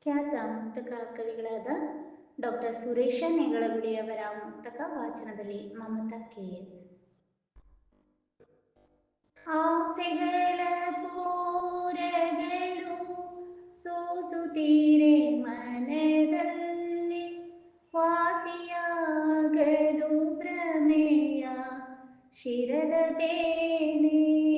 ಖ್ಯಾತ ಮುಕ್ತಕ ಕವಿಗಳಾದ doctor Suresh ನೇಗಳಗುಡಿಯವರ ಮುಕ್ತಕ ವಾಚನದಲ್ಲಿ Mamata KS. ಆಸೆಗಳ ಪೂರಗಳು ಸೂಸುತ್ತೀರೆ ಮನದಲ್ಲಿ, ವಾಸಿಯಾಗದು ಭ್ರಮೆಯ ಶಿರದ ಬೇನೆ.